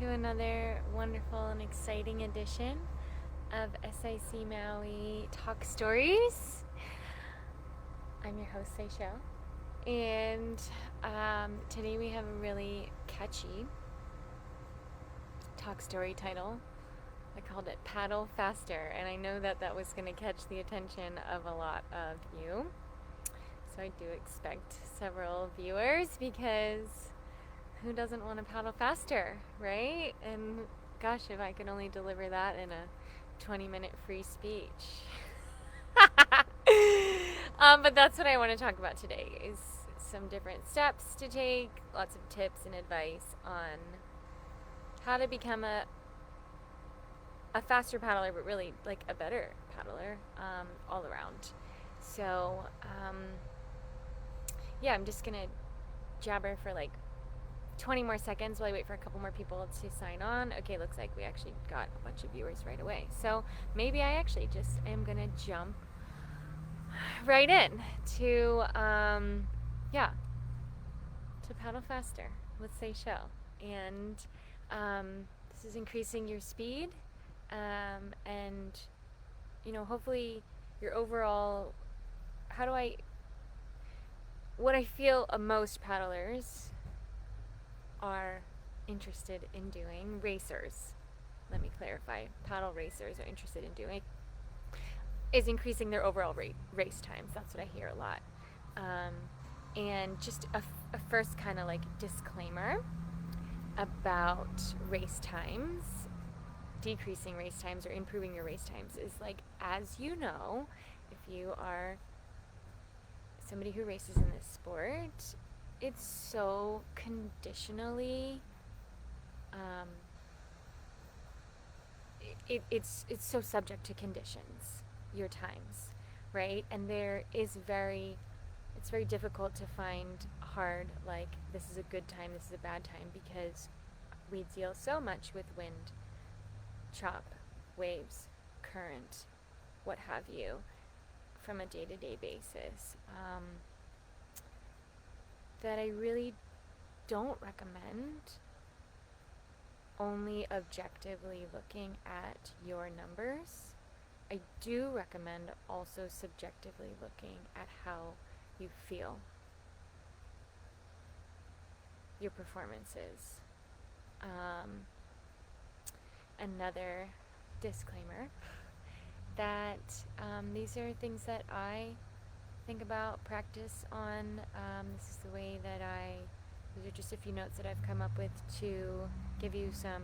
to another wonderful and exciting edition of SIC Maui Talk Stories. I'm your host, Seishel, and today we have a really catchy talk story title. I called it Paddle Faster, and I know that was going to catch the attention of a lot of you. So I do expect several viewers because who doesn't want to paddle faster, right? And gosh, if I could only deliver that in a 20-minute free speech. But that's what I want to talk about today is some different steps to take, lots of tips and advice on how to become a faster paddler, but really like a better paddler all around. So yeah, I'm just gonna jabber for like 20 more seconds while I wait for a couple more people to sign on. Okay, looks like we actually got a bunch of viewers right away. So maybe I actually just am gonna jump right in to paddle faster with Seychelles. And this is increasing your speed and hopefully your overall, what I feel most paddlers are interested in doing, racers, let me clarify, paddle racers are interested in doing, is increasing their overall race times. That's what I hear a lot. And just a first kind of like disclaimer about race times, decreasing race times or improving your race times is like, as you know, if you are somebody who races in this sport, it's so conditionally it's so subject to conditions, your times, right? And it's very difficult to find hard, like, this is a good time, this is a bad time, because we deal so much with wind, chop, waves, current, what have you, from a day-to-day basis, that I really don't recommend only objectively looking at your numbers. I do recommend also subjectively looking at how you feel, your performances. Another disclaimer that these are things that I think about, practice on. This is the way that these are just a few notes that I've come up with to give you some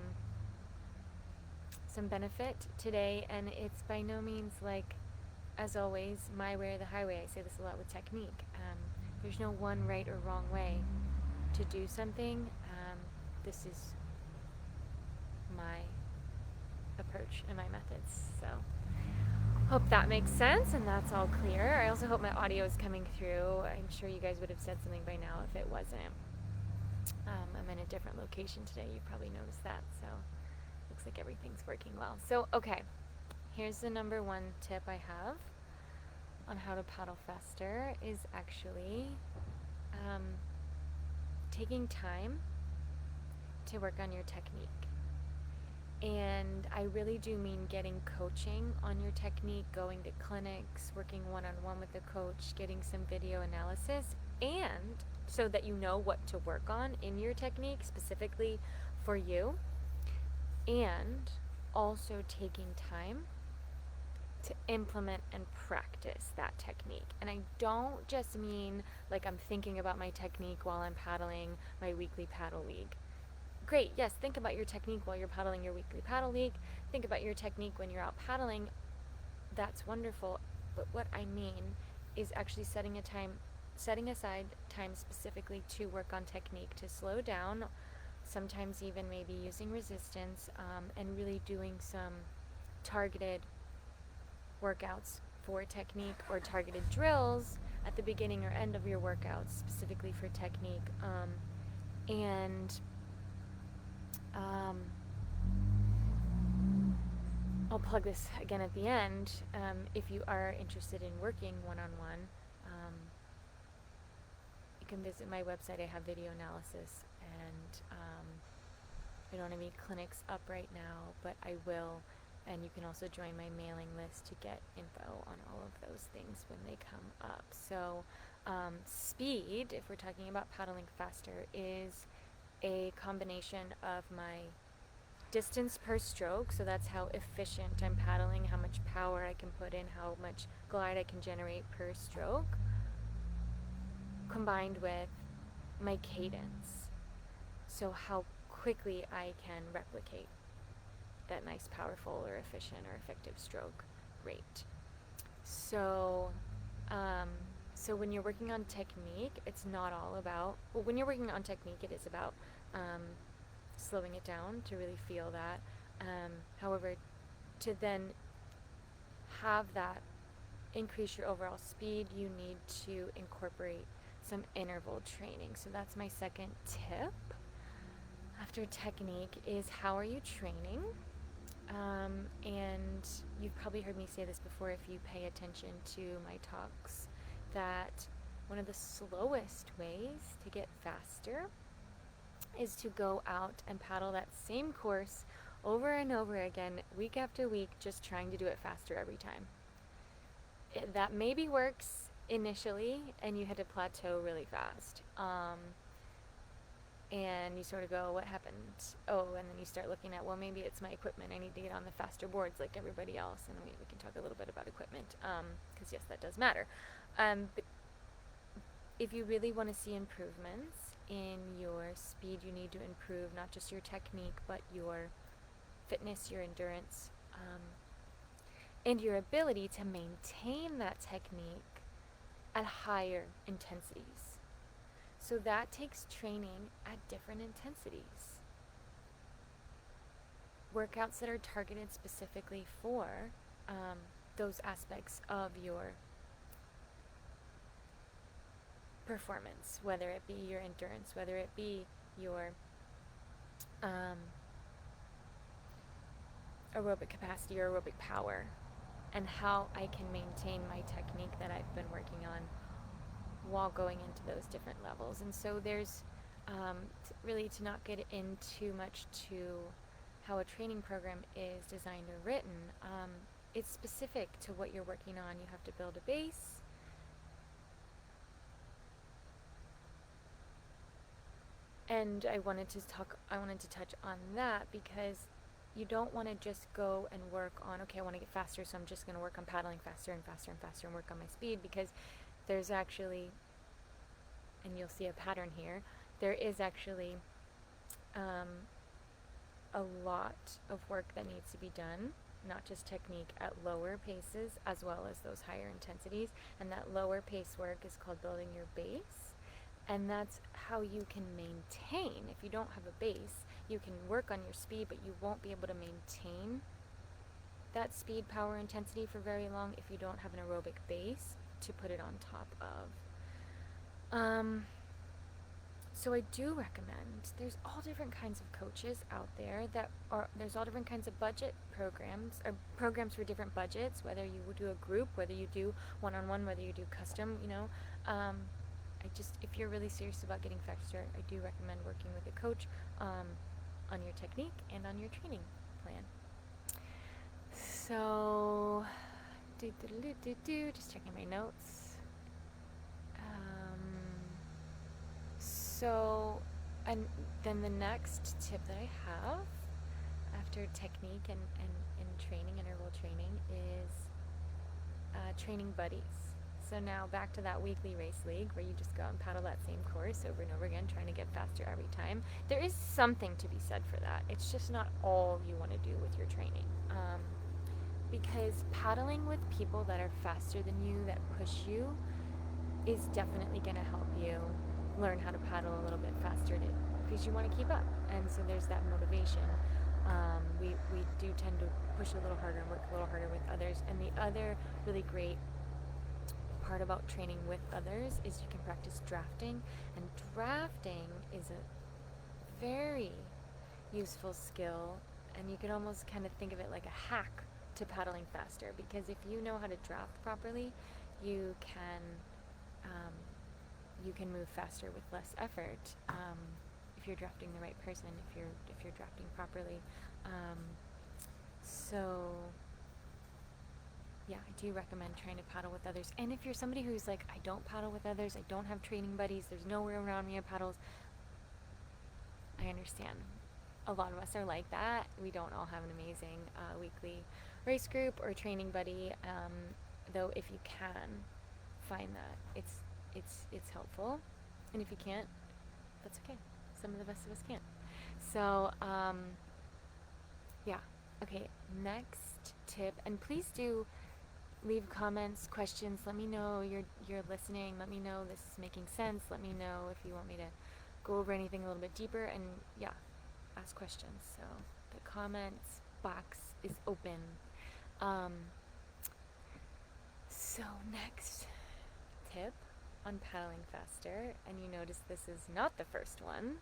benefit today, and it's by no means like, as always, my way or the highway. I say this a lot with technique. There's no one right or wrong way to do something. This is my approach and my methods. So hope that makes sense and that's all clear. I also hope my audio is coming through. I'm sure you guys would have said something by now if it wasn't. I'm in a different location today. You probably noticed that. So looks like everything's working well. So okay, here's the number one tip I have on how to paddle faster is actually taking time to work on your technique. And I really do mean getting coaching on your technique, going to clinics, working one-on-one with the coach, getting some video analysis, and so that you know what to work on in your technique specifically for you, and also taking time to implement and practice that technique. And I don't just mean like I'm thinking about my technique while I'm paddling my weekly paddle league. Great, yes, think about your technique while you're paddling your weekly paddle league. Think about your technique when you're out paddling. That's wonderful. But what I mean is actually setting aside time specifically to work on technique, to slow down, sometimes even maybe using resistance, and really doing some targeted workouts for technique or targeted drills at the beginning or end of your workouts specifically for technique. I'll plug this again at the end. If you are interested in working one-on-one, you can visit my website. I have video analysis and I don't have any clinics up right now, but I will. And you can also join my mailing list to get info on all of those things when they come up. So, speed, if we're talking about paddling faster, is a combination of my distance per stroke, so that's how efficient I'm paddling, how much power I can put in, how much glide I can generate per stroke, combined with my cadence, so how quickly I can replicate that nice, powerful, or efficient, or effective stroke rate. So, so when you're working on technique, it's not all about, well, when you're working on technique, it is about slowing it down to really feel that. However, to then have that increase your overall speed, you need to incorporate some interval training. So that's my second tip. After technique is how are you training? And you've probably heard me say this before if you pay attention to my talks, that one of the slowest ways to get faster is to go out and paddle that same course over and over again, week after week, just trying to do it faster every time. That maybe works initially, and you hit a plateau really fast. And you sort of go, what happened? Oh, and then you start looking at, well, maybe it's my equipment. I need to get on the faster boards like everybody else. And we can talk a little bit about equipment, because yes, that does matter. But if you really want to see improvements in your speed, you need to improve not just your technique, but your fitness, your endurance, and your ability to maintain that technique at higher intensities. So that takes training at different intensities. Workouts that are targeted specifically for those aspects of your performance, whether it be your endurance, whether it be your aerobic capacity or aerobic power, and how I can maintain my technique that I've been working on while going into those different levels. And so there's really, to not get in too much to how a training program is designed or written, it's specific to what you're working on. You have to build a base, and I wanted to touch on that because you don't want to just go and work on, okay, I want to get faster, so I'm just going to work on paddling faster and faster and faster and work on my speed, because there's actually, and you'll see a pattern here, there is actually a lot of work that needs to be done, not just technique, at lower paces as well as those higher intensities. And that lower pace work is called building your base. And that's how you can maintain. If you don't have a base, you can work on your speed, but you won't be able to maintain that speed, power, intensity for very long if you don't have an aerobic base to put it on top of. So I do recommend, there's all different kinds of coaches out there there's all different kinds of budget programs, or programs for different budgets, whether you do a group, whether you do one-on-one, whether you do custom, if you're really serious about getting faster, I do recommend working with a coach on your technique and on your training plan. So, just checking my notes. So, and then the next tip that I have after technique and training, interval training, is training buddies. So now back to that weekly race league where you just go out and paddle that same course over and over again, trying to get faster every time. There is something to be said for that. It's just not all you want to do with your training. Because paddling with people that are faster than you, that push you, is definitely going to help you learn how to paddle a little bit faster because you want to keep up. And so there's that motivation. We do tend to push a little harder and work a little harder with others. And the other really great part about training with others is you can practice drafting. And drafting is a very useful skill. And you can almost kind of think of it like a hack to paddling faster, because if you know how to draft properly, you can move faster with less effort. If you're drafting the right person, if you're drafting properly. So yeah, I do recommend trying to paddle with others. And if you're somebody who's like, I don't paddle with others, I don't have training buddies, there's nowhere around me that paddles, I understand. A lot of us are like that. We don't all have an amazing weekly race group or training buddy. Though if you can find that, it's helpful. And if you can't, that's okay. Some of the rest of us can't. So yeah. Okay. Next tip, and please do leave comments, questions. Let me know you're listening. Let me know this is making sense. Let me know if you want me to go over anything a little bit deeper, and yeah, ask questions. So the comments box is open. So next tip on paddling faster, and you notice this is not the first one,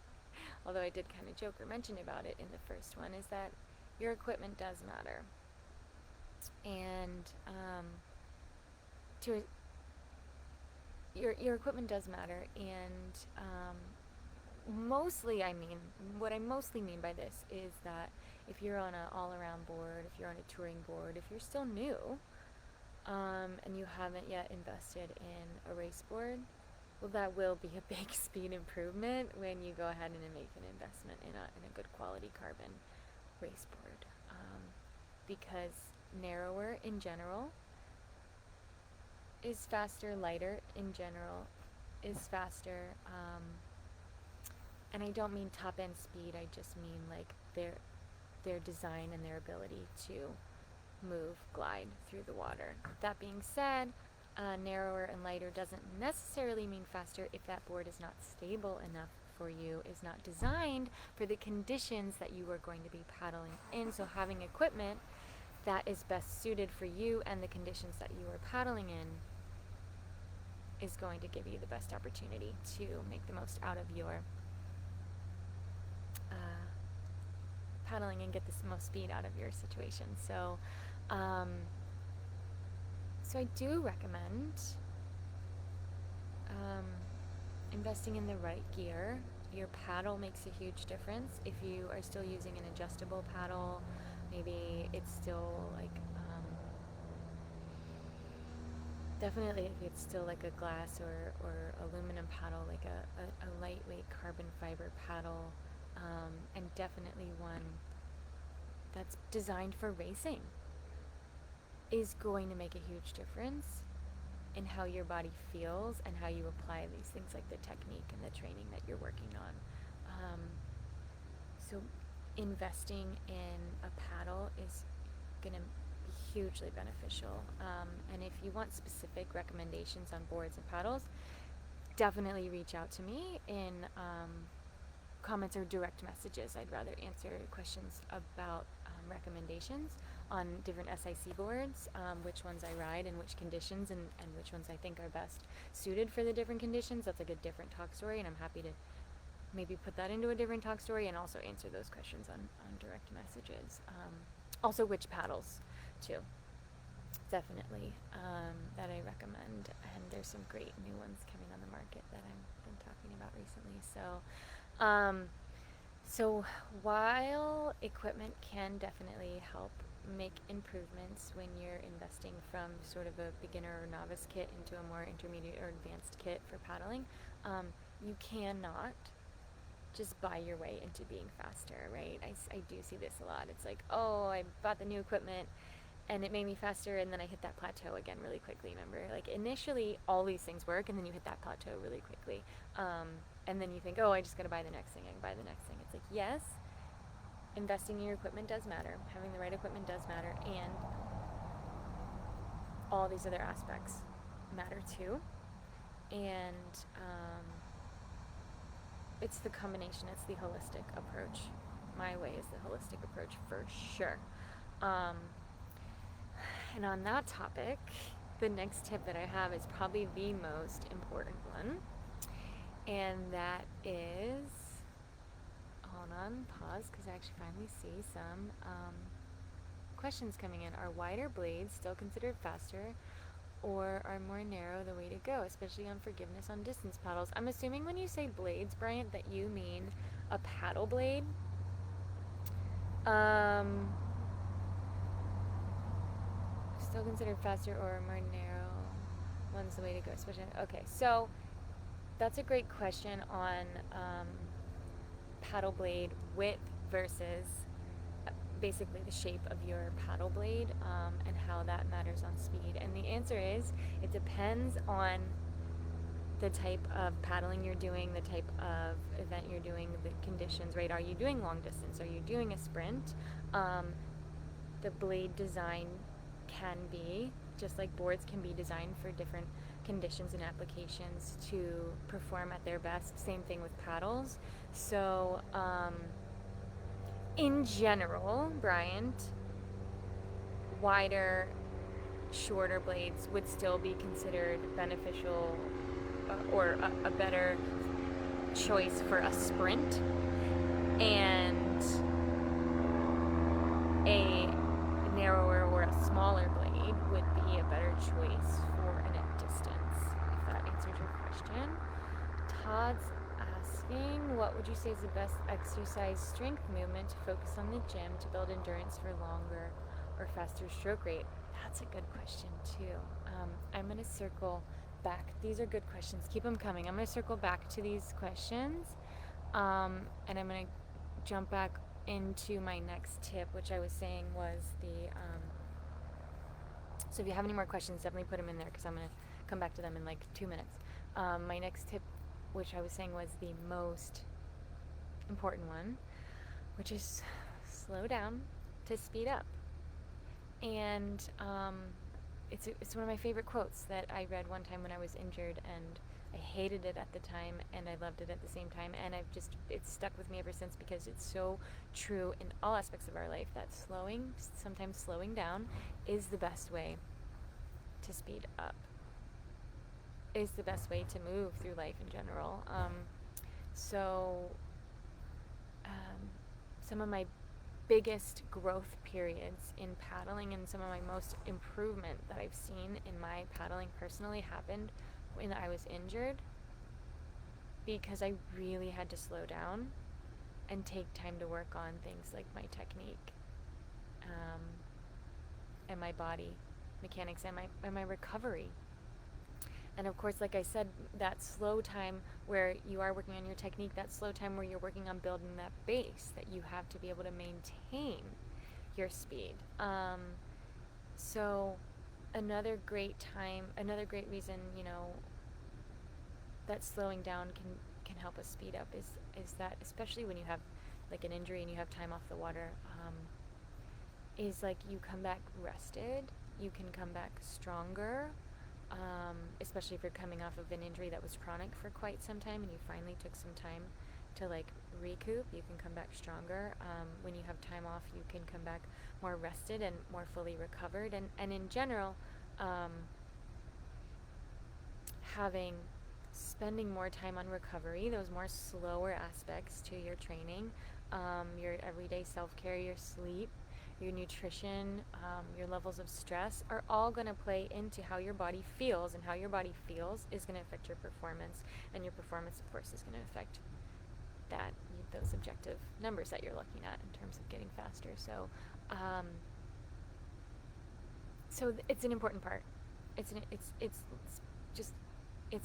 although I did kind of joke or mention about it in the first one, is that your equipment does matter. And your equipment does matter, and mostly, what I mostly mean by this is that if you're on an all-around board, if you're on a touring board, if you're still new, and you haven't yet invested in a race board, well, that will be a big speed improvement when you go ahead and make an investment in a good quality carbon race board, because narrower in general is faster, lighter in general is faster, and I don't mean top end speed, I just mean like their design and their ability to move, glide through the water. That being said, narrower and lighter doesn't necessarily mean faster if that board is not stable enough for you, is not designed for the conditions that you are going to be paddling in. So having equipment that is best suited for you and the conditions that you are paddling in is going to give you the best opportunity to make the most out of your paddling and get the most speed out of your situation. So so I do recommend investing in the right gear. Your paddle makes a huge difference. If you are still using an adjustable paddle, maybe it's still like definitely if it's still like a glass or aluminum paddle, like a lightweight carbon fiber paddle, and definitely one that's designed for racing, is going to make a huge difference in how your body feels and how you apply these things, like the technique and the training that you're working on. So investing in a paddle is going to be hugely beneficial. And if you want specific recommendations on boards and paddles, definitely reach out to me in comments or direct messages. I'd rather answer questions about recommendations on different SIC boards, which ones I ride and which conditions, and which ones I think are best suited for the different conditions. That's like a different talk story, and I'm happy to maybe put that into a different talk story and also answer those questions on direct messages. Also which paddles too, definitely, that I recommend, and there's some great new ones coming on the market that I've been talking about recently. So while equipment can definitely help make improvements when you're investing from sort of a beginner or novice kit into a more intermediate or advanced kit for paddling, you cannot just buy your way into being faster, right? I do see this a lot. It's like, oh, I bought the new equipment and it made me faster, and then I hit that plateau again really quickly. Remember, like initially all these things work, and then you hit that plateau really quickly. And then you think, oh, I just gotta buy the next thing. I can buy the next thing. It's like, yes, investing in your equipment does matter. Having the right equipment does matter, and all these other aspects matter too. And it's the combination. It's the holistic approach. My way is the holistic approach for sure. And on that topic, the next tip that I have is probably the most important one. And that is, hold on, pause, because I actually finally see some questions coming in. Are wider blades still considered faster, or are more narrow the way to go, especially on forgiveness on distance paddles? I'm assuming when you say blades, Bryant, that you mean a paddle blade. Um, Still considered faster or more narrow one's the way to go, especially. Okay, so that's a great question on paddle blade width versus basically the shape of your paddle blade, and how that matters on speed. And the answer is it depends on the type of paddling you're doing, the type of event you're doing, the conditions, right? Are you doing long distance? Are you doing a sprint? The blade design can be, just like boards can be designed for different conditions and applications to perform at their best. Same thing with paddles. So, in general, Bryant, wider, shorter blades would still be considered beneficial, or a better choice for a sprint, and a narrower or a smaller blade would be a better choice for an end distance, if that answers your question. Todd's asking, what would you say is the best exercise strength movement to focus on the gym to build endurance for longer or faster stroke rate? That's a good question too. I'm going to circle back. These are good questions. Keep them coming. I'm going to circle back to these questions, and I'm going to jump back into my next tip, which I was saying was the so if you have any more questions, definitely put them in there, because I'm going to come back to them in like 2 minutes. My next tip, which I was saying was the most important one, which is slow down to speed up. And it's one of my favorite quotes that I read one time when I was injured, and I hated it at the time and I loved it at the same time, and it's stuck with me ever since, because it's so true in all aspects of our life, that sometimes slowing down is the best way to speed up, is the best way to move through life in general. Some of my biggest growth periods in paddling, and some of my most improvement that I've seen in my paddling personally, happened when I was injured, because I really had to slow down and take time to work on things like my technique, and my body mechanics, and my recovery. And of course, like I said, that slow time where you are working on your technique, that slow time where you're working on building that base that you have to be able to maintain your speed. So another great reason, that slowing down can help us speed up is that, especially when you have like an injury and you have time off the water, is like you come back rested, you can come back stronger. Especially if you're coming off of an injury that was chronic for quite some time and you finally took some time to like recoup, you can come back stronger. When you have time off, you can come back more rested and more fully recovered. And in general, spending more time on recovery, those more slower aspects to your training, your everyday self-care, your sleep, your nutrition, your levels of stress, are all going to play into how your body feels, and how your body feels is going to affect your performance, and your performance, of course, is going to affect those objective numbers that you're looking at in terms of getting faster. So it's an important part. It's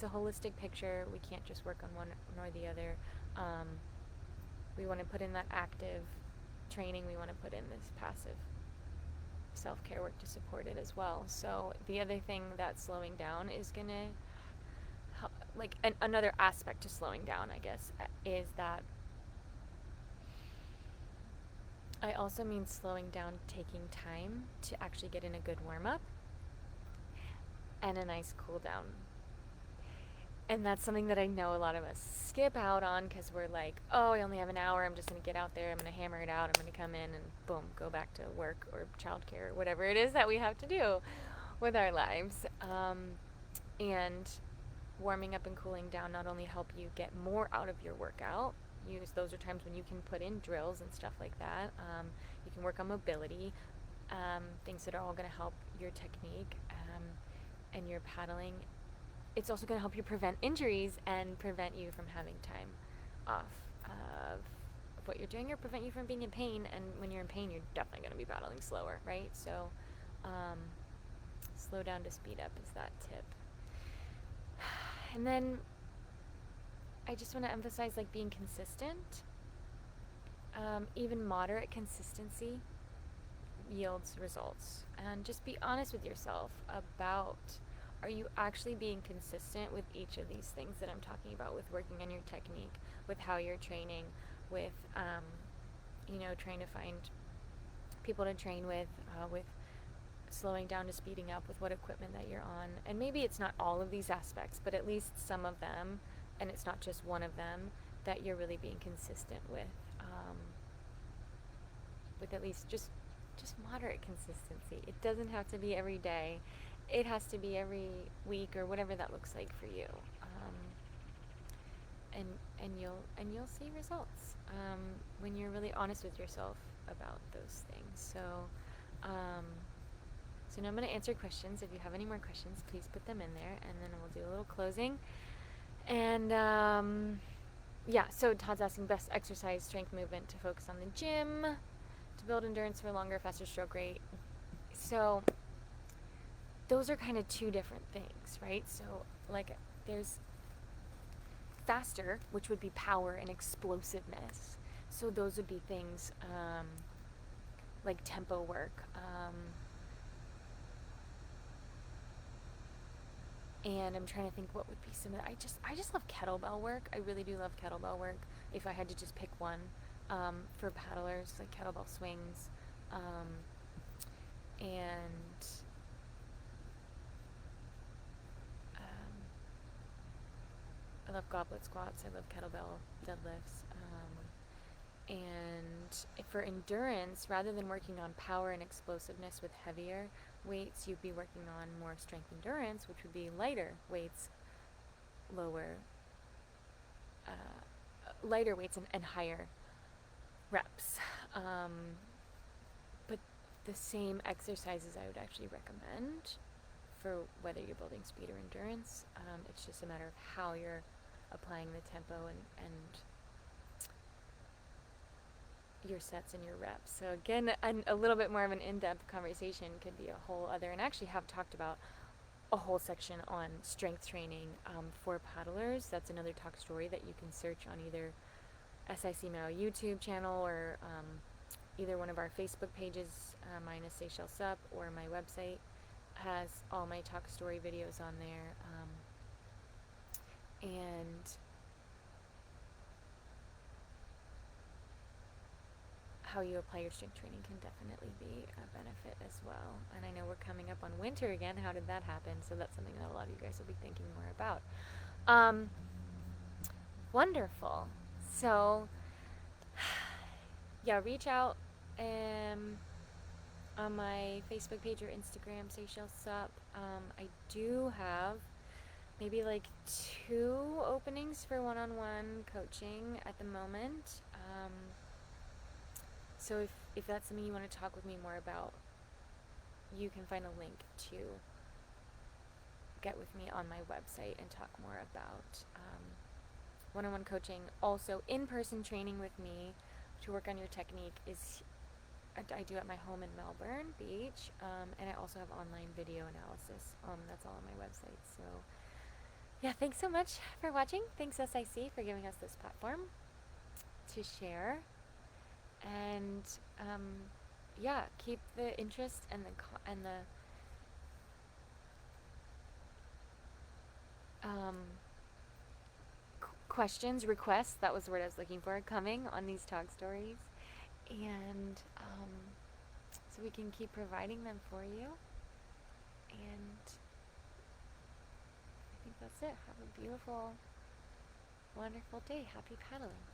a holistic picture. We can't just work on one nor the other. We want to put in that active training, we want to put in this passive self-care work to support it as well. So the other thing that slowing down is going to help, like another aspect to slowing down, I guess, is that I also mean slowing down, taking time to actually get in a good warm-up and a nice cool down. And that's something that I know a lot of us skip out on, because we're like, oh, I only have an hour, I'm just going to get out there, I'm going to hammer it out, I'm going to come in and boom, go back to work or childcare or whatever it is that we have to do with our lives. And warming up and cooling down not only help you get more out of your workout, those are times when you can put in drills and stuff like that. You can work on mobility, things that are all going to help your technique and your paddling. It's also going to help you prevent injuries and prevent you from having time off of what you're doing or prevent you from being in pain. And when you're in pain, you're definitely going to be paddling slower, right? So slow down to speed up is that tip. And then I just want to emphasize like being consistent. Even moderate consistency yields results. And just be honest with yourself about, are you actually being consistent with each of these things that I'm talking about, with working on your technique, with how you're training, with trying to find people to train with slowing down to speeding up, with what equipment that you're on. And maybe it's not all of these aspects, but at least some of them, and it's not just one of them, that you're really being consistent with at least just moderate consistency. It doesn't have to be every day. It has to be every week or whatever that looks like for you. And you'll see results when you're really honest with yourself about those things. So now I'm going to answer questions. If you have any more questions, please put them in there, and then we'll do a little closing. And so Todd's asking, best exercise, strength, movement to focus on the gym, to build endurance for longer, faster stroke rate. So those are kind of two different things, right? So like there's faster, which would be power and explosiveness. So those would be things like tempo work. And I'm trying to think what would be some of that. I just love kettlebell work. I really do love kettlebell work. If I had to just pick one for paddlers, like kettlebell swings, and I love goblet squats. I love kettlebell deadlifts. And for endurance, rather than working on power and explosiveness with heavier weights, you'd be working on more strength endurance, which would be lighter weights, lighter weights and higher reps. But the same exercises I would actually recommend for whether you're building speed or endurance. It's just a matter of how you're applying the tempo and your sets and your reps. So again, a little bit more of an in-depth conversation could be a whole other, and I actually have talked about a whole section on strength training for paddlers. That's another talk story that you can search on either SIC Mao YouTube channel or either one of our Facebook pages, mine is Seychelles SUP, or my website has all my talk story videos on there. And how you apply your strength training can definitely be a benefit as well. And I know we're coming up on winter again. How did that happen? So that's something that a lot of you guys will be thinking more about. Wonderful. So yeah, reach out on my Facebook page or Instagram, Seychelles SUP. I do have maybe like 2 openings for one-on-one coaching at the moment. So if that's something you want to talk with me more about, you can find a link to get with me on my website and talk more about one-on-one coaching. Also, in-person training with me to work on your technique is I do at my home in Melbourne Beach, and I also have online video analysis. That's all on my website. So yeah, thanks so much for watching. Thanks SIC for giving us this platform to share. And yeah, keep the interest and the questions, requests, that was the word I was looking for, coming on these talk stories. And so we can keep providing them for you. And I think that's it. Have a beautiful, wonderful day. Happy paddling.